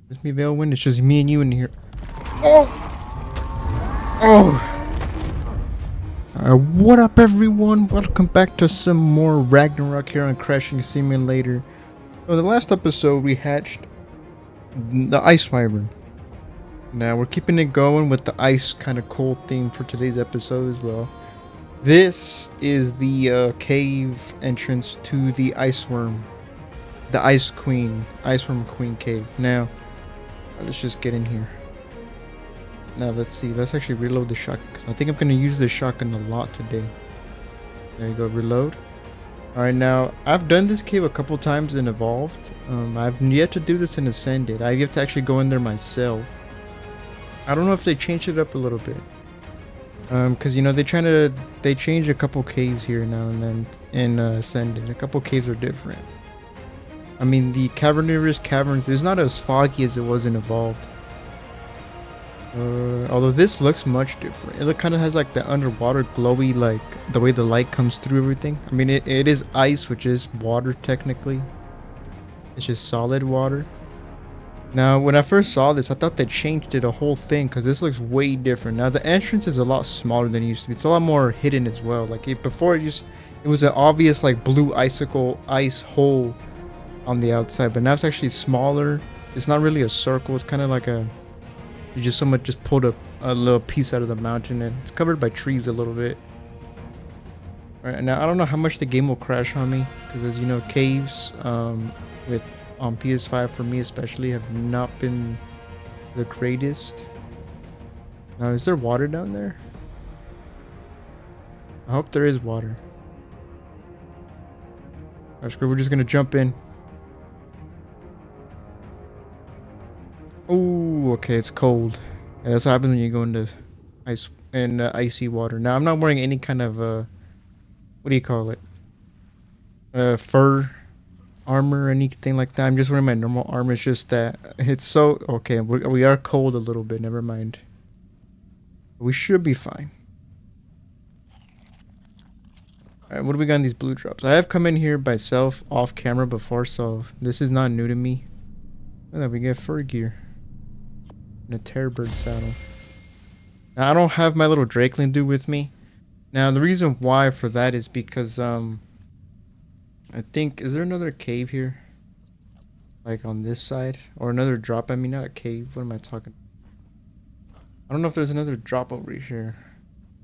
It's me, Velwin. It's just me and you in here. Oh! Oh! What up, everyone? Welcome back to some more Ragnarok here on Crashing Simulator. So in the last episode, we hatched the Ice Wyvern. Now we're keeping it going with the ice kind of cold theme for today's episode as well. This is the cave entrance to the Ice Worm. The Ice Queen. Ice Worm Queen cave. Now, let's just get in here. Now let's see. Let's actually reload the shotgun. I think I'm going to use this shotgun a lot today. There you go. Reload. Alright, now I've done this cave a couple times in Evolved. I've yet to do this in Ascended. I have to actually go in there myself. I don't know if they changed it up a little bit. Cause you know they change a couple caves here now and then in Ascended. A couple caves are different. I mean, the cavernous caverns is not as foggy as it was in Evolved. Although this looks much different. It kind of has like the underwater glowy, like the way the light comes through everything. I mean, it is ice, which is water technically. It's just solid water. Now, when I first saw this, I thought they changed it a whole thing because this looks way different. Now, the entrance is a lot smaller than it used to be. It's a lot more hidden as well. Like before, it was an obvious like blue icicle ice hole on the outside, but now it's actually smaller. It's not really a circle. It's kind of like someone just pulled a little piece out of the mountain, and it's covered by trees a little bit. All right, now I don't know how much the game will crash on me because, as you know, caves with on PS5 for me especially have not been the greatest. Now, is there water down there? I hope there is water. Alright, screw, we're just gonna jump in. Oh, okay, it's cold. Yeah, that's what happens when you go into ice and icy water. Now, I'm not wearing any kind of what do you call it? Fur armor or anything like that. I'm just wearing my normal armor. It's just that it's so okay. We are cold a little bit. Never mind. We should be fine. All right, what do we got in these blue drops? I have come in here by self off camera before, so this is not new to me. And then we get fur gear and a terrorbird saddle. Now I don't have my little Drakeling dude with me. Now the reason why for that is because I think, is there another cave here? Like on this side? Or another drop? I mean, not a cave. What am I talking? I don't know if there's another drop over here.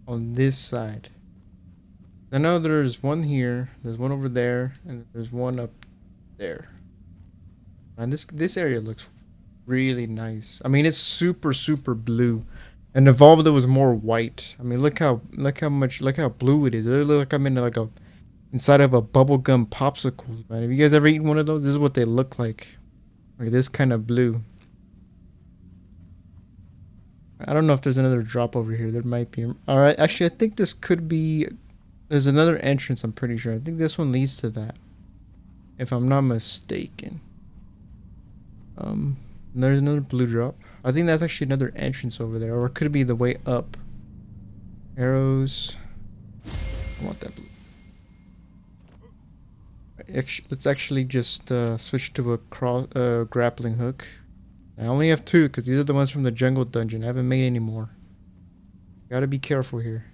On this side. I know there's one here. There's one over there. And there's one up there. And this area looks really nice. I mean, it's super, super blue. And Evolved, it was more white. I mean, look how blue it is. It looks like I'm in like inside of a bubblegum popsicle, man. Have you guys ever eaten one of those? This is what they look like. Like this kind of blue. I don't know if there's another drop over here. There might be. Alright, actually I think this could be. There's another entrance, I'm pretty sure. I think this one leads to that, if I'm not mistaken. There's another blue drop. I think that's actually another entrance over there. Or it could be the way up. Arrows. I want that blue. Let's actually just switch to a grappling hook. I only have two because these are the ones from the jungle dungeon. I haven't made any more. Gotta be careful here.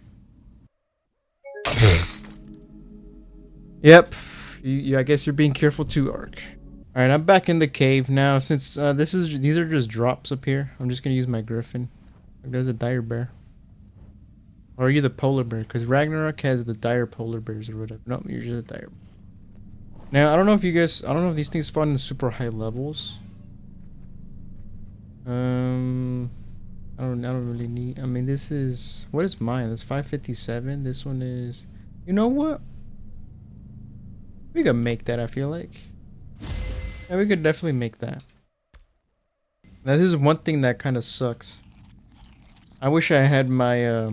Yep. I guess you're being careful too, ARK. Alright, I'm back in the cave now. Since these are just drops up here, I'm just gonna use my griffin. There's a dire bear. Or are you the polar bear? Because Ragnarok has the dire polar bears or whatever. No, you're just a dire bear. Now, I don't know if these things spawn in super high levels. I don't really need. I mean, this is, what is mine? That's 557. This one is, you know what? We could make that, I feel like. Yeah, we could definitely make that. Now, this is one thing that kind of sucks. I wish I had my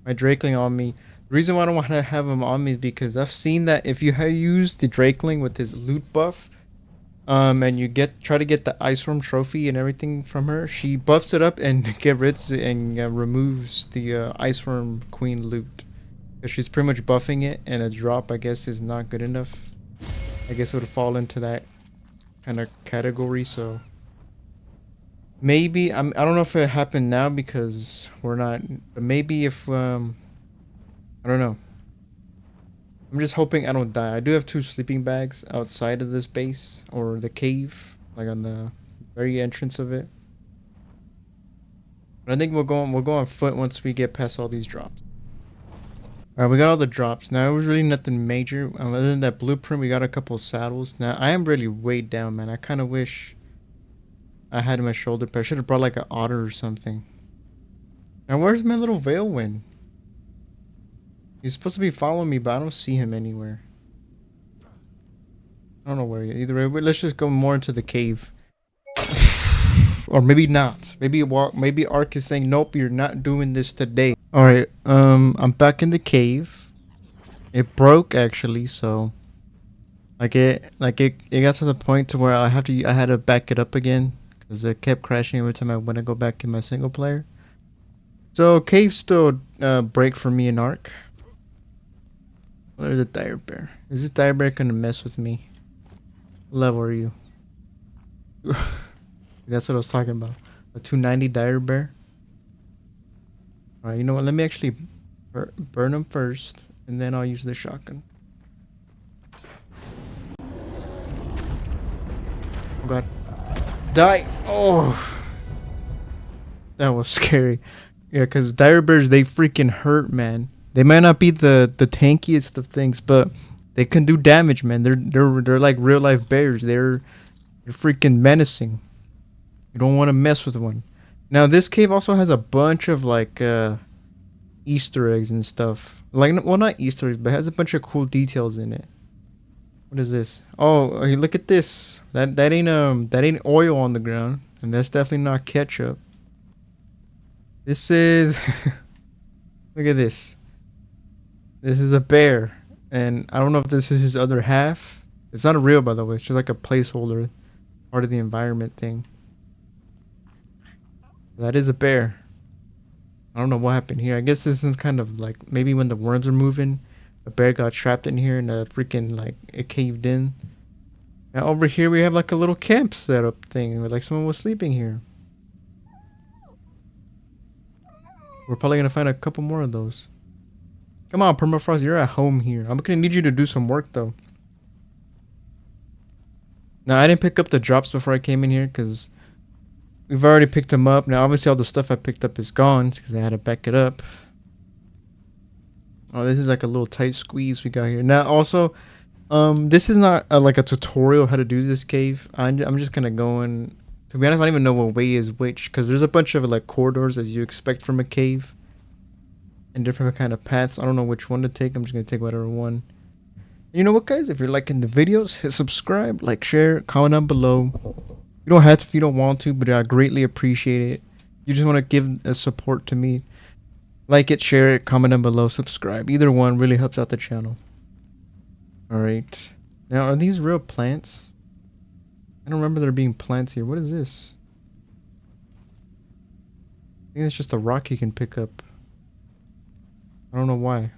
my Drakeling on me. The reason why I don't want to have him on me is because I've seen that if you use the Drakeling with his loot buff, and you try to get the Ice Worm trophy and everything from her, she buffs it up and removes the Ice Worm Queen loot. Because she's pretty much buffing it, and a drop, I guess, is not good enough. I guess it would fall into that kind of category, so Maybe I don't know if it happened now because we're not. But maybe if I don't know. I'm just hoping I don't die. I do have two sleeping bags outside of this base or the cave, like on the very entrance of it. But I think we'll go on foot once we get past all these drops. All right, we got all the drops. Now it was really nothing major. Other than that blueprint, we got a couple of saddles. Now I am really weighed down, man. I kind of wish I had my shoulder pad. I should have brought like an otter or something. Now where's my little Veilwind? He's supposed to be following me, but I don't see him anywhere. I don't know where he is. Either way, let's just go more into the cave. Or maybe not. Maybe Ark is saying, nope, you're not doing this today. Alright, I'm back in the cave. It broke actually, so it got to the point to where I had to back it up again because it kept crashing every time I went to go back in my single player. So cave still break for me and Ark. Well, there's a dire bear. Is this dire bear gonna mess with me? What level are you? That's what I was talking about. A 290 dire bear. Alright, you know what? Let me actually burn them first, and then I'll use the shotgun. Oh god. Die! Oh! That was scary. Yeah, because dire bears, they freaking hurt, man. They might not be the tankiest of things, but they can do damage, man. They're like real life bears. They're freaking menacing. You don't want to mess with one. Now this cave also has a bunch of like Easter eggs and stuff. Like, well, not Easter eggs, but it has a bunch of cool details in it. What is this? Oh, hey, look at this. That ain't oil on the ground, and that's definitely not ketchup. This is look at this. This is a bear, and I don't know if this is his other half. It's not a real, by the way. It's just like a placeholder, part of the environment thing. That is a bear. I don't know what happened here. I guess this is kind of like maybe when the worms are moving, the bear got trapped in here and freaking like it caved in. Now over here we have like a little camp setup thing, where like someone was sleeping here. We're probably gonna find a couple more of those. Come on, Permafrost, you're at home here. I'm gonna need you to do some work though. Now I didn't pick up the drops before I came in here because we've already picked them up. Now obviously all the stuff I picked up is gone because I had to back it up. Oh, this is like a little tight squeeze we got here. Now also, this is not like a tutorial how to do this cave. I'm just gonna go in. To be honest, I don't even know what way is which because there's a bunch of like corridors as you expect from a cave. And different kind of paths. I don't know which one to take. I'm just gonna take whatever one. You know what, guys? If you're liking the videos, hit subscribe, like, share, comment down below. You don't have to if you don't want to, but I greatly appreciate it. You just want to give a support to me. Like it, share it, comment down below, subscribe. Either one really helps out the channel. Alright. Now, are these real plants? I don't remember there being plants here. What is this? I think it's just a rock you can pick up. I don't know why.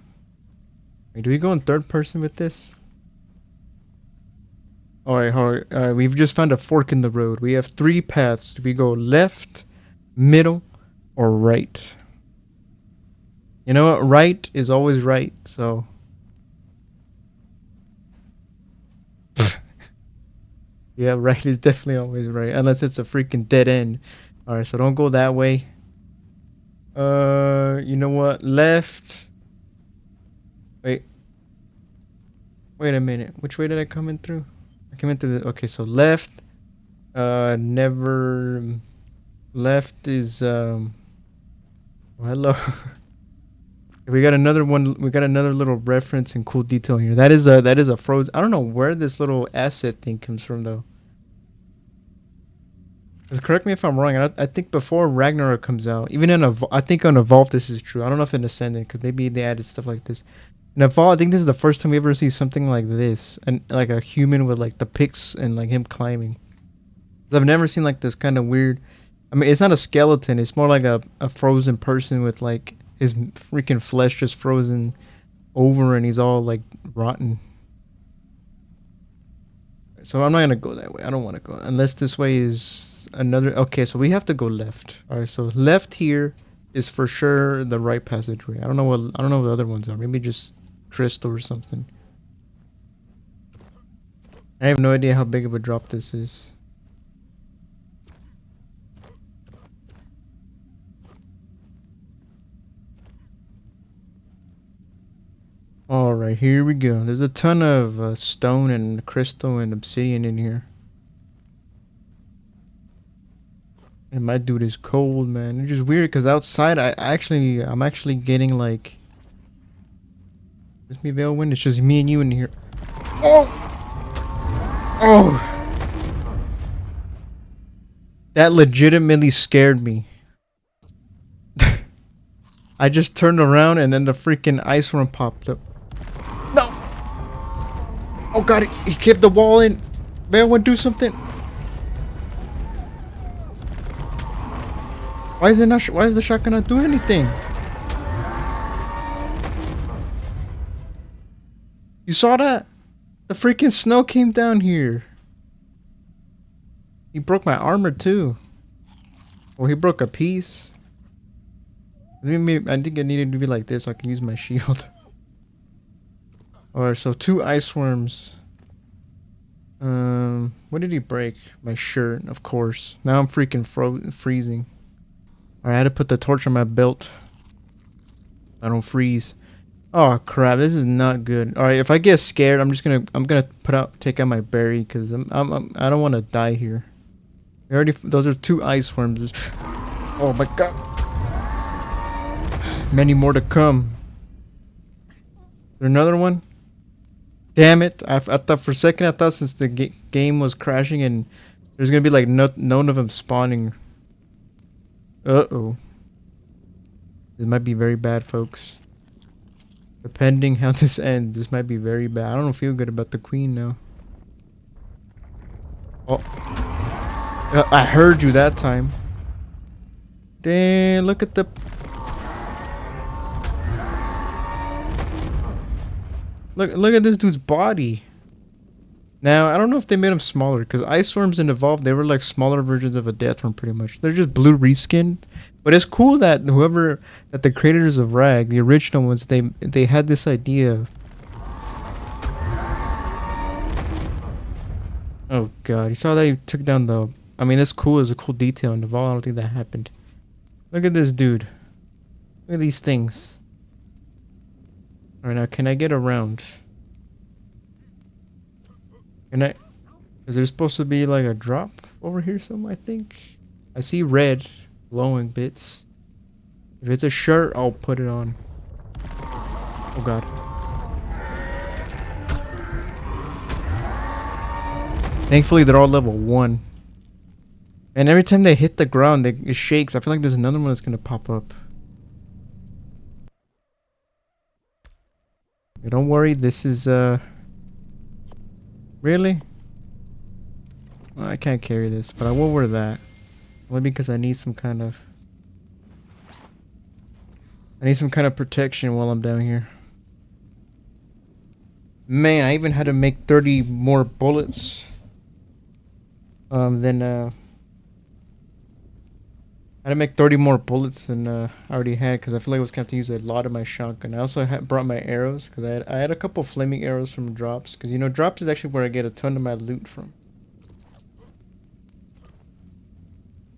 Wait, do we go in third person with this? Alright, we've just found a fork in the road. We have 3 paths. Do we go left, middle, or right? You know what? Right is always right, so... yeah, right is definitely always right. Unless it's a freaking dead end. Alright, so don't go that way. You know what? Left. Wait. Wait a minute. Which way did I come in through? I came in through the... okay, so left. Never... left is, well, hello. We got another one. We got another little reference and cool detail here. That is a frozen... I don't know where this little asset thing comes from, though. Correct me if I'm wrong. I think before Ragnarok comes out, even in I think on Evolve this is true. I don't know if in Ascended, because maybe they added stuff like this. In Evolve, I think this is the first time we ever see something like this, and like a human with like the picks and like him climbing. I've never seen like this kind of weird. I mean, it's not a skeleton. It's more like a frozen person with like his freaking flesh just frozen over, and he's all like rotten. So I'm not gonna go that way. I don't want to go unless this way is another. Okay, so we have to go left. All right, so left here is for sure the right passageway. I don't know what the other ones are. Maybe just crystal or something. I have no idea how big of a drop this is. All right, here we go. There's a ton of stone and crystal and obsidian in here. And my dude is cold, man. It's just weird because outside I'm actually getting like. Where's me Veil Wind? It's just me and you in here. Oh! Oh! That legitimately scared me. I just turned around and then the freaking ice worm popped up. No! Oh god, he kept the wall in. Veil Wind, do something. Why is the shotgun not doing anything? You saw that? The freaking snow came down here. He broke my armor too. Well, he broke a piece. I think it needed to be like this so I can use my shield. Alright, so 2 ice worms. What did he break? My shirt, of course. Now I'm freaking freezing. Alright, I had to put the torch on my belt. I don't freeze. Oh crap, this is not good. Alright, if I get scared, I'm gonna take out my berry because I don't want to die here. Those are 2 ice worms. Oh my god. Many more to come. Is there another one? Damn it. I thought for a second, I thought since the game was crashing and there's gonna be like none of them spawning. Uh-oh. This might be very bad, folks. Depending how this ends, this might be very bad. I don't feel good about the queen now. Oh. I heard you that time. Damn, look at the... Look at this dude's body. Now, I don't know if they made him smaller, because ice worms in Evolved, they were like smaller versions of a death worm pretty much. They're just blue reskinned. But it's cool that the creators of Rag, the original ones, they had this idea. Oh god, you saw that he took down the... I mean, that's cool. It's a cool detail in Evolved. I don't think that happened. Look at this dude. Look at these things. Alright, now can I get around? Is there supposed to be like a drop over here somewhere, I think? I see red glowing bits. If it's a shirt, I'll put it on. Oh god. Thankfully, they're all level 1. And every time they hit the ground, it shakes. I feel like there's another one that's gonna pop up. Okay, don't worry, this is really? Well, I can't carry this, but I will wear that. Only because I need some kind of... protection while I'm down here. Man, I even had to make 30 more bullets. I had to make 30 more bullets than I already had because I feel like I was going to have to use a lot of my shotgun. I also brought my arrows because I had a couple flaming arrows from drops. Because, you know, drops is actually where I get a ton of my loot from.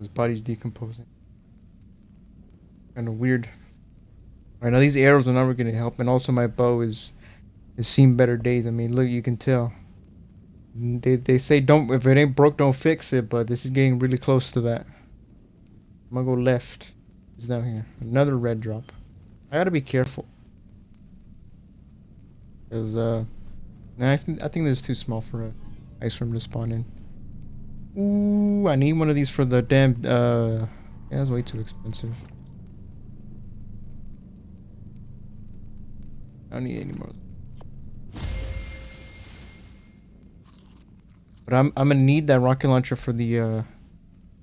His body's decomposing. Kind of weird. Alright, now these arrows are not going to help. And also my bow has seen better days. I mean, look, you can tell. They say if it ain't broke, don't fix it. But this is getting really close to that. I'm gonna go left. It's down here. Another red drop. I gotta be careful. Because, nah, I think this is too small for a ice worm to spawn in. Ooh, I need one of these for the damn, yeah, that's way too expensive. I don't need any more. But I'm gonna need that rocket launcher for the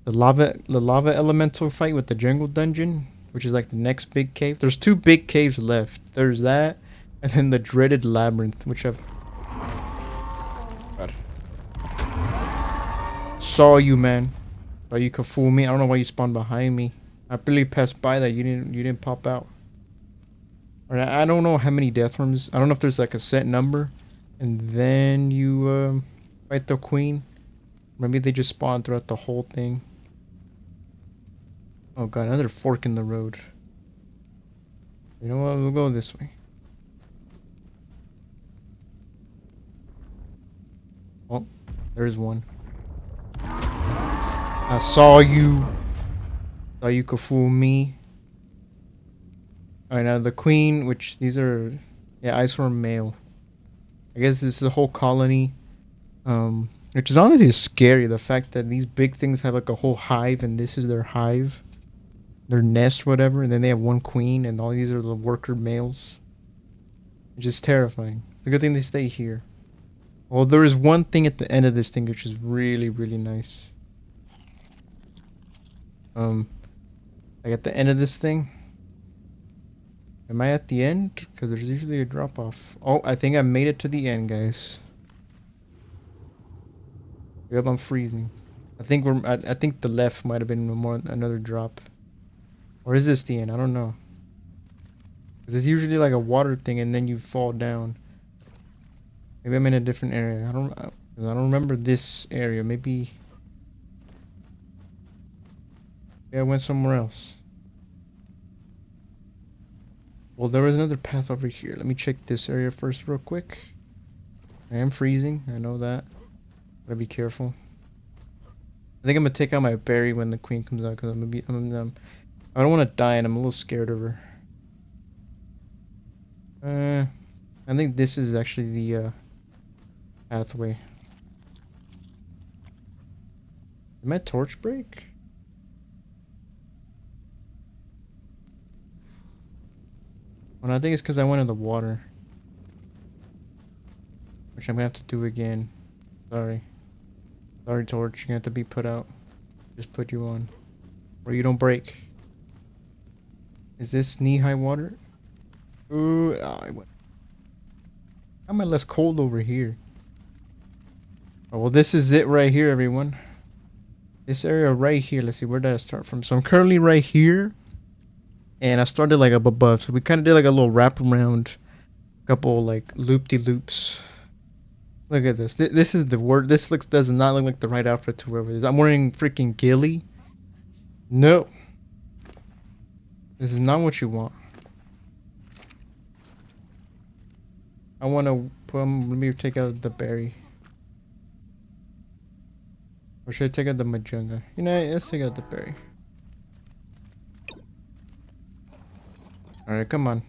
lava elemental fight with the jungle dungeon, which is like the next big cave. There's 2 big caves left. There's that, and then the dreaded labyrinth, which I've... God. saw you, man. Thought you could fool me. I don't know why you spawned behind me. I barely passed by that. You didn't pop out. Alright, I don't know how many death worms. I don't know if there's like a set number. And then you fight the queen. Maybe they just spawn throughout the whole thing. Oh god, another fork in the road. You know what? We'll go this way. Oh, there's one. I saw you. Thought you could fool me. Alright, now the queen, which these are... Yeah, Iceworm male. I guess this is a whole colony. Which is honestly scary. The fact that these big things have like a whole hive and this is their hive. Their nest, whatever. And then they have one queen and all these are the worker males. It's just terrifying. It's a good thing they stay here. Well, there is one thing at the end of this thing which is really, really nice. Like at the end of this thing. Am I at the end? Because there's usually a drop off. Oh, I think I made it to the end, guys. Yep, I'm freezing. I think I think the left might have been another drop. Or is this the end? I don't know. Because it's usually like a water thing and then you fall down. Maybe I'm in a different area. I don't remember this area. Maybe I went somewhere else. Well, there was another path over here. Let me check this area first real quick. I am freezing. I know that. Gotta be careful. I think I'm gonna take out my berry when the queen comes out because I don't want to die and I'm a little scared of her. I think this is actually the pathway. Did my torch break? Well, I think it's because I went in the water. Which I'm gonna have to do again. Sorry. Sorry, torch. You're gonna have to be put out. Just put you on. Or you don't break. Is this knee-high water? Ooh, how am I less cold over here? Oh, well, this is it right here, everyone. This area right here. Let's see, where did I start from? So I'm currently right here. And I started like up above. So we kind of did like a little wrap around. Couple like loop-de-loops. Look at this. This is the word. This does not look like the right outfit to wear with this. I'm wearing freaking ghillie. No. This is not what you want. I want to put... let me take out the berry. Or should I take out the majunga? You know, let's take out the berry. Alright, come on.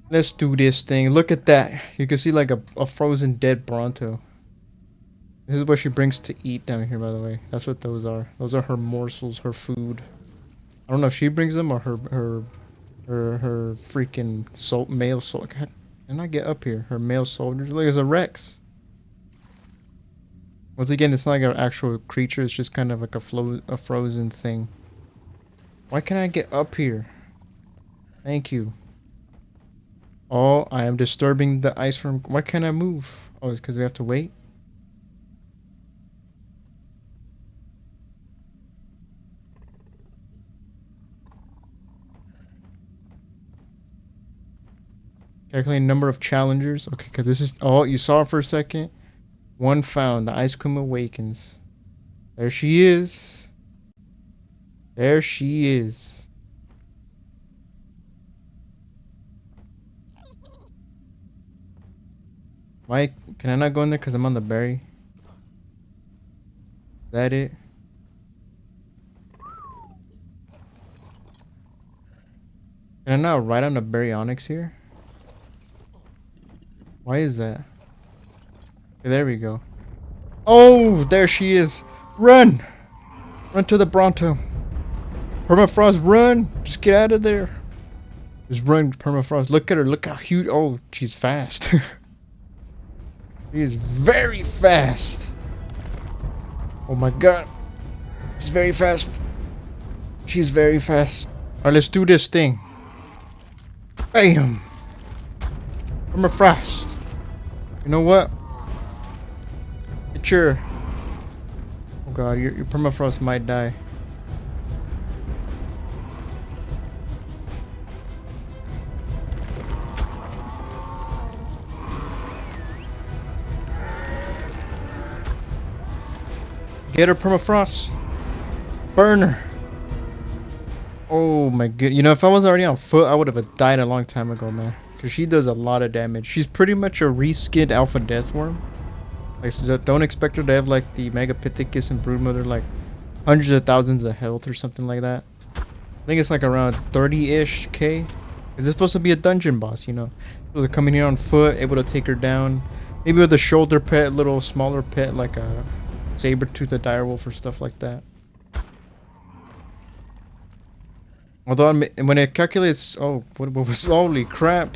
Let's do this thing. Look at that. You can see like a frozen dead Bronto. This is what she brings to eat down here, by the way. That's what those are. Those are her morsels, her food. I don't know if she brings them or her freaking male soldier. Can I get up here? Her male soldiers. Look, it's a Rex. Once again, it's not like an actual creature. It's just kind of like a frozen thing. Why can't I get up here? Thank you. Oh, I am disturbing the ice from... Why can't I move? Oh, it's because we have to wait? Calculate number of challengers. Okay, because this is... Oh, you saw it for a second? One found. The Ice Queen awakens. There she is. There she is. Why can I not go in there because I'm on the berry? Is that it? Can I not ride on the baryonyx here? Why is that? Okay, there we go. Oh, there she is. Run! Run to the Bronto. Permafrost, run! Just get out of there. Just run, Permafrost. Look at her. Look how huge. Oh, she's fast. She is very fast. Oh my god. She's very fast. She's very fast. Alright, let's do this thing. Bam! Permafrost. You know what? Get your god, your permafrost might die. Get her, permafrost. Burn her. Oh my god. You know, if I was already on foot, I would have died a long time ago, man. Because she does a lot of damage. She's pretty much a reskinned alpha deathworm. Like, so don't expect her to have like the Megapithecus and Broodmother, like hundreds of thousands of health or something like that. I think it's like around 30-ish K. Is this supposed to be a dungeon boss, you know? So they're coming here on foot, able to take her down. Maybe with a shoulder pet, little smaller pet like a saber-tooth, a direwolf or stuff like that. Although when it calculates, oh, what was, holy crap.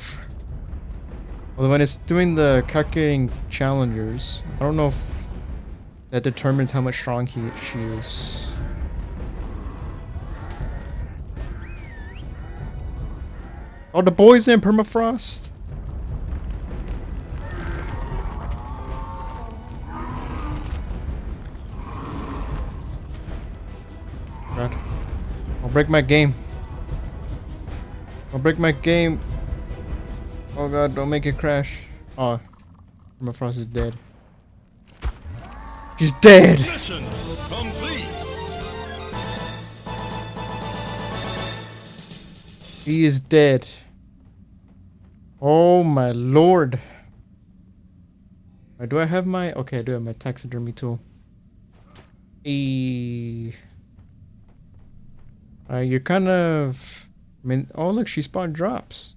Well, when it's doing the calculating challengers, I don't know if that determines how much strong she is. Oh, the boy's in permafrost. God, I'll break my game. I'll break my game. Oh god, don't make it crash. Oh, permafrost is dead. She's dead! Mission complete. He is dead. Oh my lord. Do I have my... Okay, I do have my taxidermy tool. You're kind of... I mean, oh look, she spawned drops.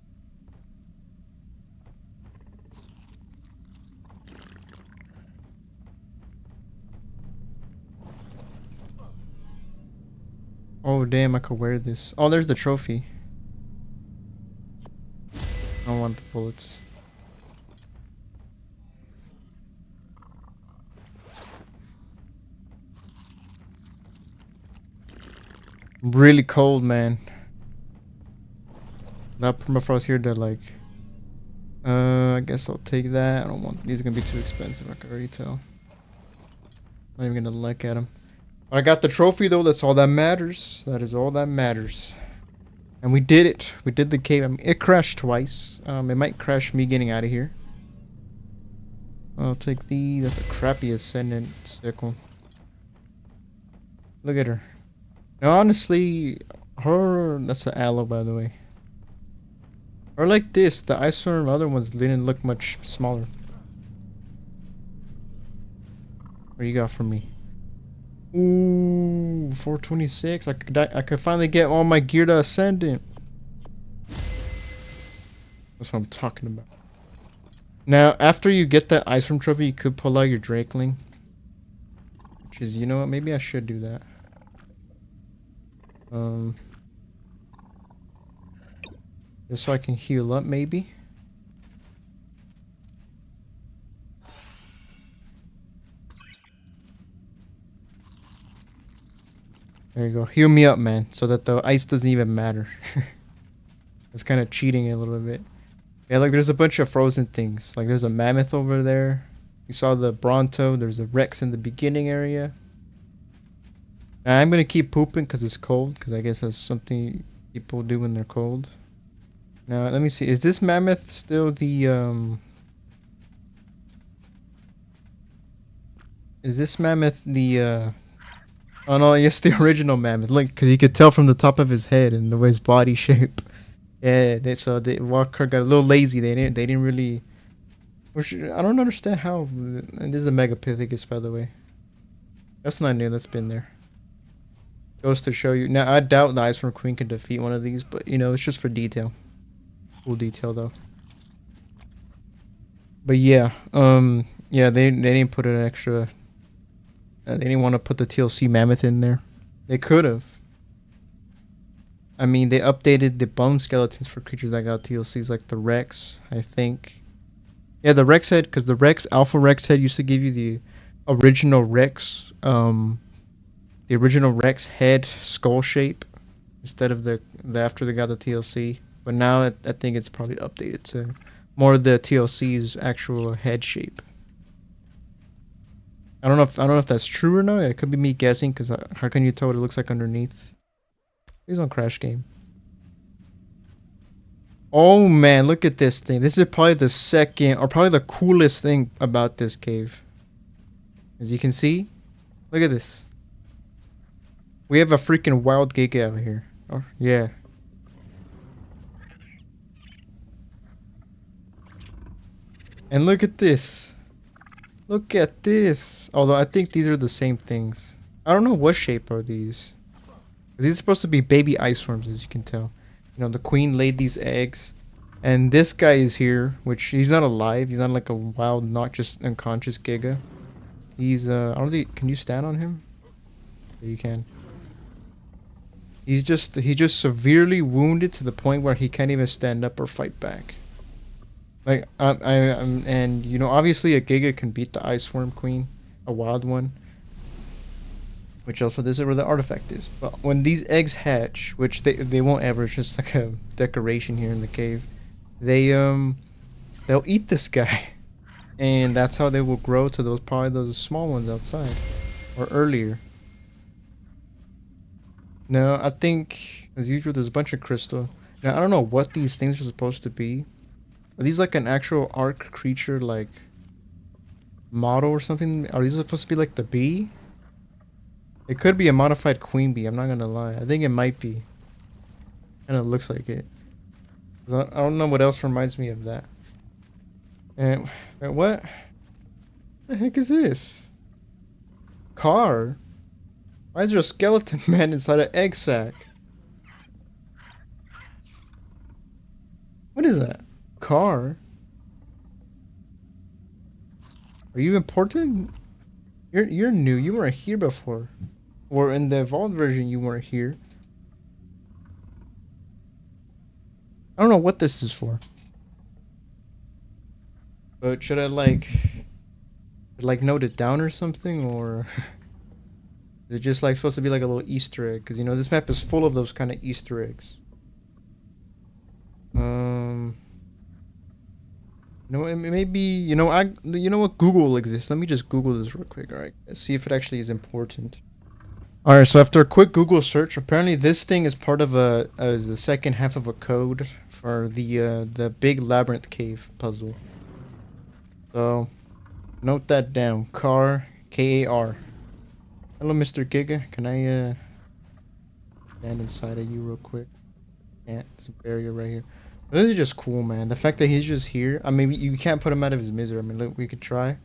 Oh damn, I could wear this. Oh, there's the trophy. I don't want the bullets. Really cold, man. That permafrost here, they're like... I guess I'll take that. I don't want... These are gonna be too expensive, I can already tell. Not even gonna look at them. I got the trophy though, that's all that matters. That is all that matters. And we did it. We did the cave. I mean, it crashed twice. It might crash me getting out of here. I'll take these. That's a crappy Ascendant sickle. Look at her. Now honestly, her... That's an aloe, by the way. Or like this, the Iceworm other ones didn't look much smaller. What do you got for me? Ooh, 426. I could finally get all my gear to Ascendant. That's what I'm talking about. Now, after you get that Iceworm trophy, you could pull out your Drakeling. Which is, you know what? Maybe I should do that. Just so I can heal up, maybe. There you go. Heal me up, man, so that the ice doesn't even matter. It's kind of cheating a little bit. Yeah, like there's a bunch of frozen things. Like there's a mammoth over there. You saw the Bronto. There's a Rex in the beginning area. Now, I'm gonna keep pooping because it's cold. Because I guess that's something people do when they're cold. Now let me see. Is this mammoth still the Is this mammoth the Oh no, yes, the original mammoth. Look, because you could tell from the top of his head and the way his body shape. Yeah, the Walker got a little lazy. They didn't really. Which I don't understand how. And this is a Megapithecus, by the way. That's not new. That's been there. Goes to show you. Now I doubt the Iceworm Queen can defeat one of these, but you know it's just for detail. Cool detail though. But yeah, yeah, they didn't put an extra. They didn't want to put the TLC mammoth in there. They could have. I mean, they updated the bone skeletons for creatures that got TLCs, like the Rex, I think. Yeah, the Rex head, because the Rex, Alpha Rex head used to give you the original Rex, the original Rex head skull shape, instead of the after they got the TLC. But now I think it's probably updated to more of the TLC's actual head shape. I don't know if that's true or not. It could be me guessing, because how can you tell what it looks like underneath? He's on Crash Game. Oh man, look at this thing. This is probably the second, or probably the coolest thing about this cave. As you can see, look at this. We have a freaking wild giga out here. Oh, yeah. And look at this. Look at this. Although I think these are the same things. I don't know what shape are these. These are supposed to be baby ice worms, as you can tell. You know, the queen laid these eggs. And this guy is here, which he's not alive. He's not like a wild, not just unconscious giga. He's, I don't think, can you stand on him? Yeah, you can. He just severely wounded to the point where he can't even stand up or fight back. Like, and you know, obviously a giga can beat the ice worm queen, a wild one. Which also, this is where the artifact is. But when these eggs hatch, which they won't ever, it's just like a decoration here in the cave. They'll eat this guy. And that's how they will grow to those, probably those small ones outside. Or earlier. No, I think, as usual, there's a bunch of crystal. Now, I don't know what these things are supposed to be. Are these like an actual ARK creature, like, model or something? Are these supposed to be like the bee? It could be a modified queen bee, I'm not gonna lie. I think it might be. Kinda looks like it. I don't know what else reminds me of that. And what the heck is this? Car? Why is there a skeleton man inside an egg sack? What is that? Car? Are you important? You're new. You weren't here before. Or in the evolved version you weren't here. I don't know what this is for. But should I like note it down or something, or is it just like supposed to be like a little Easter egg? Because you know this map is full of those kind of Easter eggs. You know, maybe you know you know what, Google exists. Let me just Google this real quick. All right, let's see if it actually is important. All right, so after a quick Google search, apparently this thing is part of is the second half of a code for the big labyrinth cave puzzle. So, note that down. Car, K-A-R. Hello, Mr. Giga. Can I stand inside of you real quick? Can't. There's a barrier right here. This is just cool, man. The fact that he's just here. I mean, you can't put him out of his misery. I mean, look, we could try.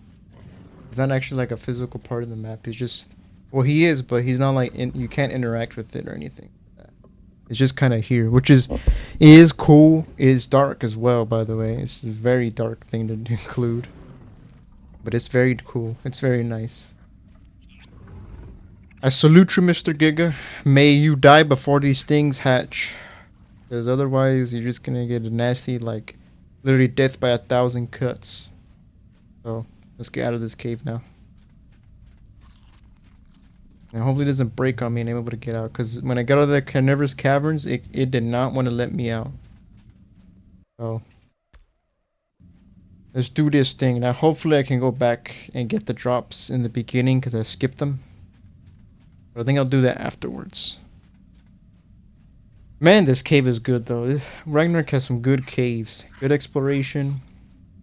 It's not actually like a physical part of the map. He's just, well, he is, but he's not like you can't interact with it or anything. It's just kind of here, which is cool. It is dark as well, by the way. It's a very dark thing to include, but it's very cool. It's very nice. I salute you, Mr. Giga. May you die before these things hatch. Because otherwise, you're just gonna get a nasty, like, literally death by 1,000 cuts. So, let's get out of this cave now. And hopefully it doesn't break on me and I'm able to get out. Because when I got out of the carnivorous caverns, it did not want to let me out. So, let's do this thing. Now, hopefully I can go back and get the drops in the beginning because I skipped them. But I think I'll do that afterwards. Man, this cave is good though. Ragnarok has some good caves, good exploration,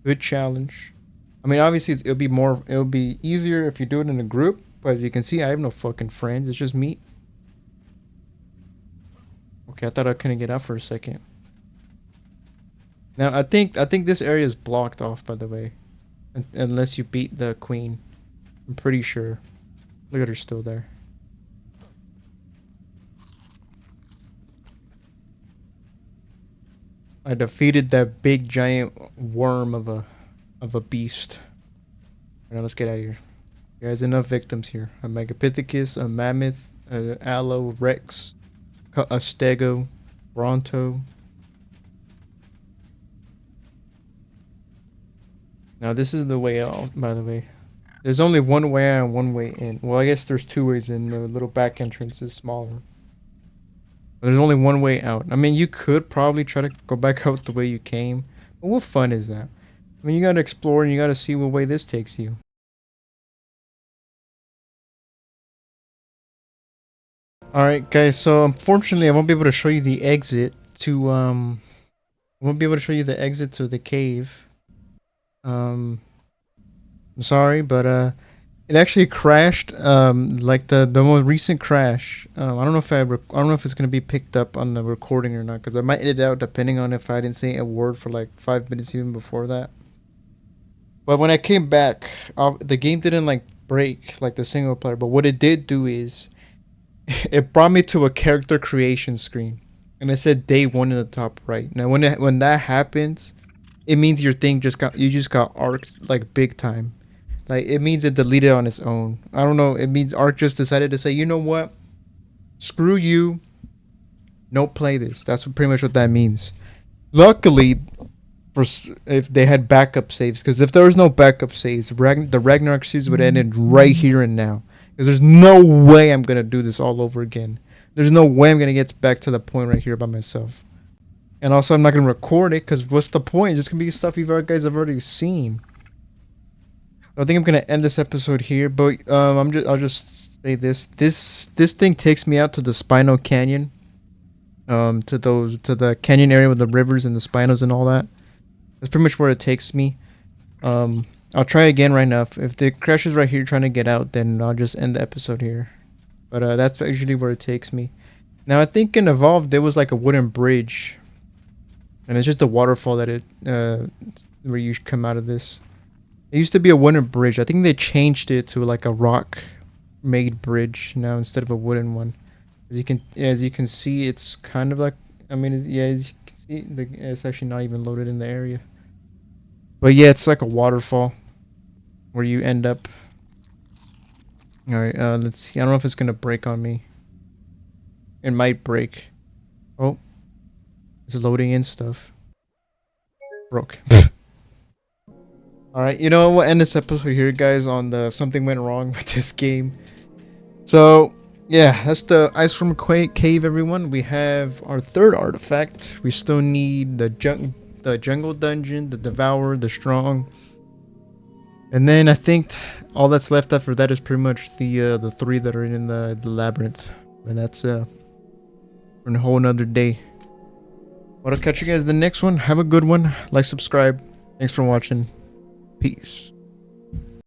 good challenge. I mean, obviously it'll be easier if you do it in a group. But as you can see, I have no fucking friends. It's just me. Okay, I thought I couldn't get out for a second. Now I think this area is blocked off, by the way, unless you beat the queen. I'm pretty sure. Look at her still there. I defeated that big giant worm of a beast. Now let's get out of here. There's enough victims here. A Megapithecus, a Mammoth, a Aloe, Rex, a Stego, Bronto. Now this is the way out, by the way. There's only one way out and one way in. Well, I guess there's two ways in. The little back entrance is smaller. But there's only one way out. I mean, you could probably try to go back out the way you came. But what fun is that? I mean, you gotta explore and you gotta see what way this takes you. Alright, guys, so unfortunately I won't be able to show you the exit to I won't be able to show you the exit to the cave. I'm sorry, but it actually crashed. Like the most recent crash. I don't know if I don't know if it's gonna be picked up on the recording or not, because I might edit it out depending on if I didn't say a word for like 5 minutes even before that. But when I came back, the game didn't like break like the single player. But what it did do is it brought me to a character creation screen, and it said day one in the top right. Now when that happens, it means your thing just got arced like big time. Like it means it deleted on its own. I don't know. It means ARK just decided to say, you know what? Screw you. No play this. That's pretty much what that means. Luckily, if they had backup saves, because if there was no backup saves, the Ragnarok series would end right here and now. Because there's no way I'm gonna do this all over again. There's no way I'm gonna get back to the point right here by myself. And also, I'm not gonna record it, because what's the point? It's just gonna be stuff you guys have already seen. I think I'm gonna end this episode here, but I'll just say this. This thing takes me out to the Spinal Canyon. To the canyon area with the rivers and the spinos and all that. That's pretty much where it takes me. I'll try again right now. If the crash is right here trying to get out, then I'll just end the episode here. But that's usually where it takes me. Now I think in Evolved there was like a wooden bridge, and it's just a waterfall that where you come out of this. It used to be a wooden bridge. I think they changed it to like a rock made bridge now instead of a wooden one. As you can see, it's kind of like, I mean, yeah, as you can see, it's actually not even loaded in the area. But yeah, it's like a waterfall where you end up. All right, let's see. I don't know if it's gonna break on me. It might break. Oh, it's loading in stuff. Broke. All right, you know, we'll end this episode here, guys, on the something went wrong with this game. So yeah, that's the Ice from Cave, everyone. We have our third artifact. We still need the jungle dungeon, the Devourer, the Strong. And then I think all that's left after that is pretty much the three that are in the labyrinth. And that's for a whole nother day. But I'll catch you guys in the next one. Have a good one. Like, subscribe. Thanks for watching. Peace.